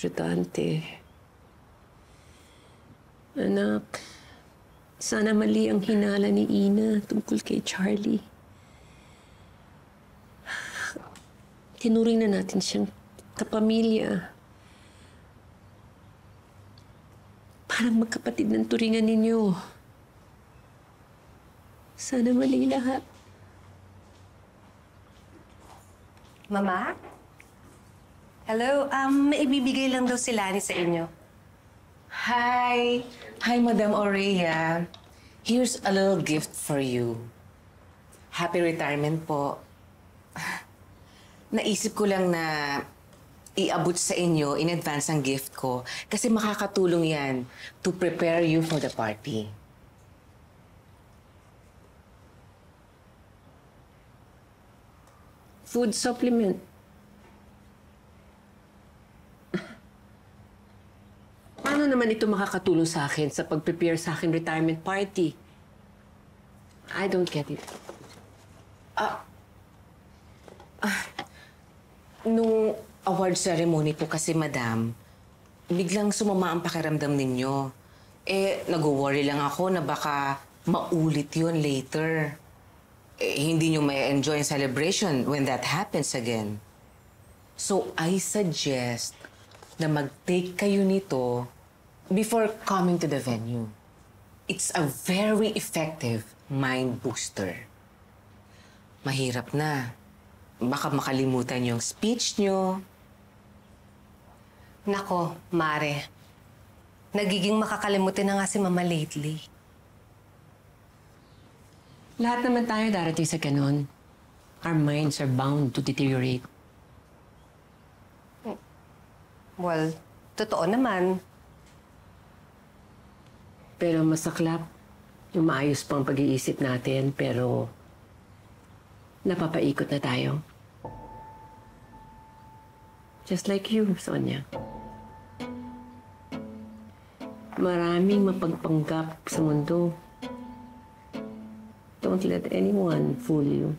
estudyante. Anak, sana mali ang hinala ni Ina tungkol kay Charlie. Tinuring na natin siyang kapamilya. Parang magkapatid ng turingan ninyo. Sana mali lahat. Mama? Hello? May ibibigay lang daw si Lani sa inyo. Hi! Hi, Madam Aurea. Here's a little gift for you. Happy retirement po. Naisip ko lang na iabot sa inyo in advance ang gift ko kasi makakatulong yan to prepare you for the party. Food supplement. Paano naman ito makakatulong sa akin sa pag-prepare sa akin retirement party? I don't get it. Nung award ceremony po kasi, Madam, biglang sumama ang pakiramdam ninyo. Nag-worry lang ako na baka maulit yun later. Hindi nyo may enjoy ang celebration when that happens again. So, I suggest na mag-take kayo nito before coming to the venue. It's a very effective mind booster. Mahirap na. Baka makalimutan yung speech nyo. Nako, Mare. Nagiging makakalimutin na nga si Mama lately. Lahat naman tayo darating sa ganun. Our minds are bound to deteriorate. Well, totoo naman. Pero masaklap yung maayos pang pag-iisip natin, pero napapaikot na tayo. Just like you, Sonia. Maraming mapagpanggap sa mundo. Don't let anyone fool you.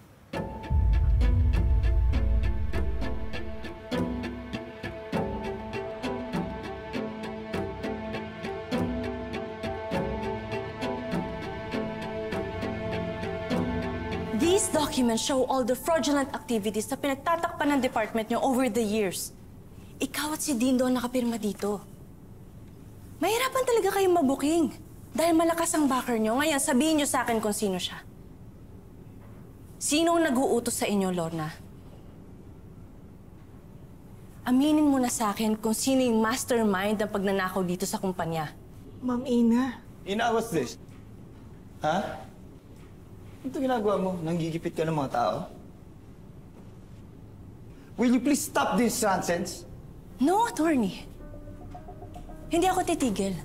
These documents show all the fraudulent activities na pinagtatakpan ng department niyo over the years. Ikaw at si Dindo ang nakapirma dito. Mahirapan talaga kayong mabuking. Dahil malakas ang backer niyo, ngayon sabihin niyo sa akin kung sino siya. Sino ang nag-uutos sa inyo, Lorna? Aminin mo na sa akin kung sino yung mastermind ng pagnanakaw dito sa kumpanya. Ma'am Ina. Ina, what's this? Ha? Ito ginagawa mo? Nanggigipit ka ng mga tao? Will you please stop this nonsense? No, attorney. Hindi ako titigil.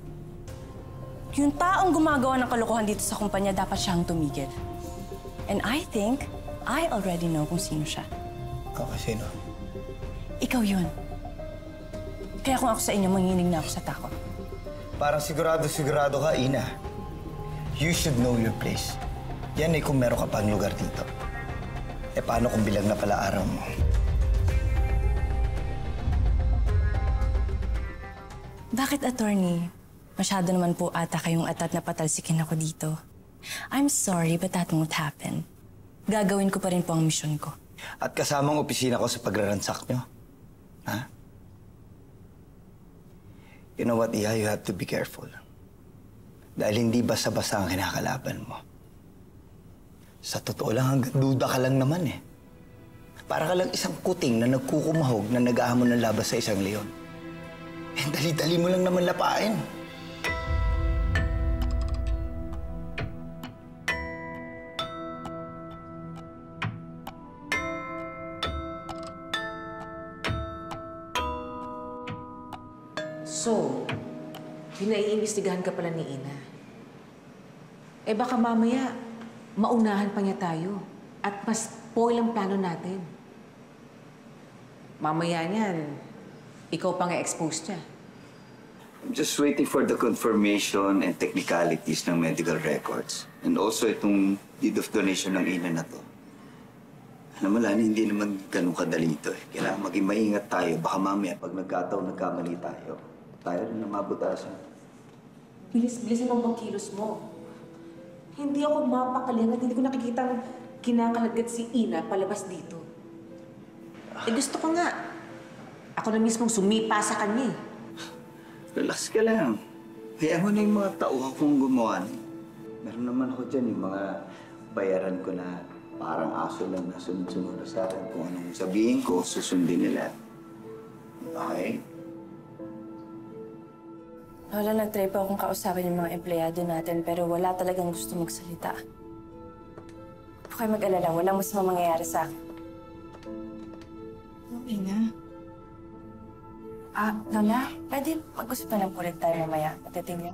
Yung taong gumagawa ng kalokohan dito sa kumpanya, dapat siyang tumigil. And I think I already know kung sino siya. Sino? Ikaw yun. Kaya kung ako sa inyo, manginig na ako sa takot. Parang sigurado ka, Ina. You should know your place. Yan kung meron ka pang lugar dito. Paano kung bilang na pala araw mo? Bakit, attorney? Masyado naman po ata kayong atat na patalsikin ako dito. I'm sorry, but that won't happen. Gagawin ko pa rin po ang misyon ko. At kasamang opisina ko sa pagraransak nyo. Ha? You know what, Iha? You have to be careful. Dahil hindi basta-basta ang kinakalaban mo. Sa totoo lang, hanggang duda ka lang naman eh. Para ka lang isang kuting na nagkukumahog na nag-ahamon ng labas sa isang leon. Dali-dali mo lang naman lapain. So, pinaiimbestigahan ka pala ni Ina. Baka mamaya, maunahan pa niya tayo. At mas spoil ang plano natin. Mamaya niyan, ikaw pa nga expose niya. I'm just waiting for the confirmation and technicalities ng medical records. And also itong deed of donation ng Ina na to. Alam mo, Lani, hindi naman ganun kadali ito eh. Kailangan maging maingat tayo. Baka mamaya, pag nagkataon, nagkamali tayo, tayo rin na mabutasan. Bilis-bilis naman kilos mo. Hindi ako mapakali at hindi ko nakikita kinakalagat si Ina palabas dito. Eh gusto ko nga. Ako na mismong sumipa sa kanya eh. Relax ka lang. Kaya mo na yung mga tauhan kong gumawa. Meron naman ako dyan yung mga bayaran ko na parang aso lang na sunod-sunod sa akin. Kung anong sabihin ko, susundin nila. Okay? Lola, nag-try pa akong kausapin yung mga empleyado natin pero wala talagang gusto magsalita. Huwag kayo mag-alala, walang masamang mangyayari sa akin. Okay na. Lola, pwede mag-usap na lang ulit tayo mamaya. Patating niyo.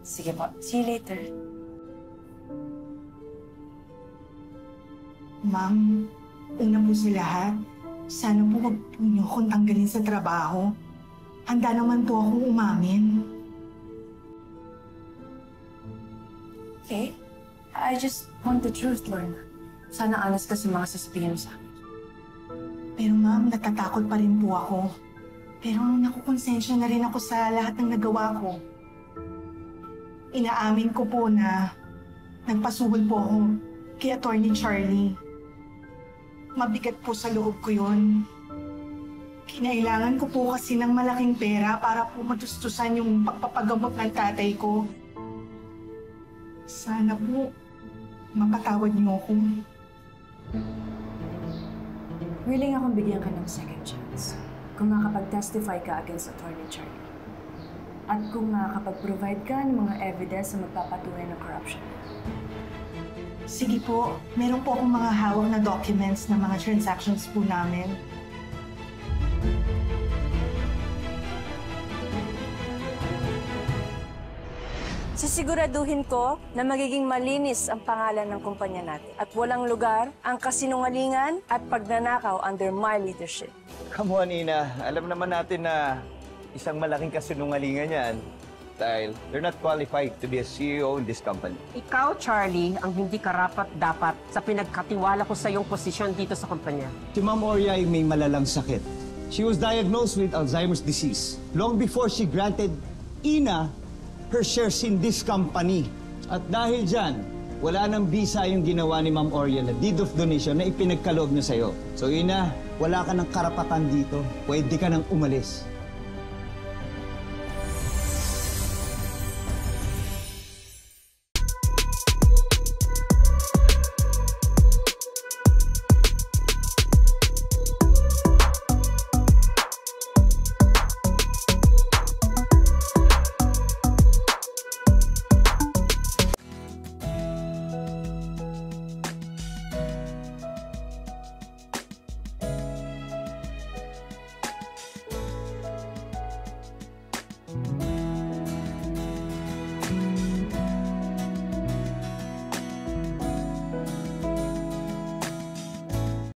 Sige po. See you later. Ma'am, una po sa lahat, sana po wag po niyo akong tanggalin sa trabaho. Handa naman po akong umamin. Okay? I just want the truth, Lorna. Sana honest ka sa mga sasabihin mo sa akin. Pero ma'am, natatakot pa rin po ako. Pero nakukonsensya na rin ako sa lahat ng nagawa ko. Inaamin ko po na nagpasuhol po ako kay Attorney Charlie. Mabigat po sa loob ko yun. Kinailangan ko po kasi ng malaking pera para po matustusan yung pagpapagamot ng tatay ko. Sana po mapatawad niyo ako. Willing akong bigyan ka ng second chance kung makakapag-testify ka against Attorney Charlie. At kung makakapag-provide ka ng mga evidence na magpapatunay ng corruption. Sige po, meron po akong mga hawak na documents ng mga transactions po namin. Sisiguraduhin ko na magiging malinis ang pangalan ng kumpanya natin at walang lugar ang kasinungalingan at pagnanakaw under my leadership. Come on, Ina. Alam naman natin na isang malaking kasinungalingan yan dahil you're not qualified to be a CEO in this company. Ikaw, Charlie, ang hindi karapat-dapat sa pinagkatiwala ko sa iyong posisyon dito sa kumpanya. Si Ma'am Oria ay may malalang sakit. She was diagnosed with Alzheimer's disease long before she granted Ina her shares in this company. At dahil dyan, wala nang bisa yung ginawa ni Ma'am Oria na deed of donation na ipinagkaloob niya sa'yo. So Ina, wala ka ng karapatan dito. Pwede ka nang umalis.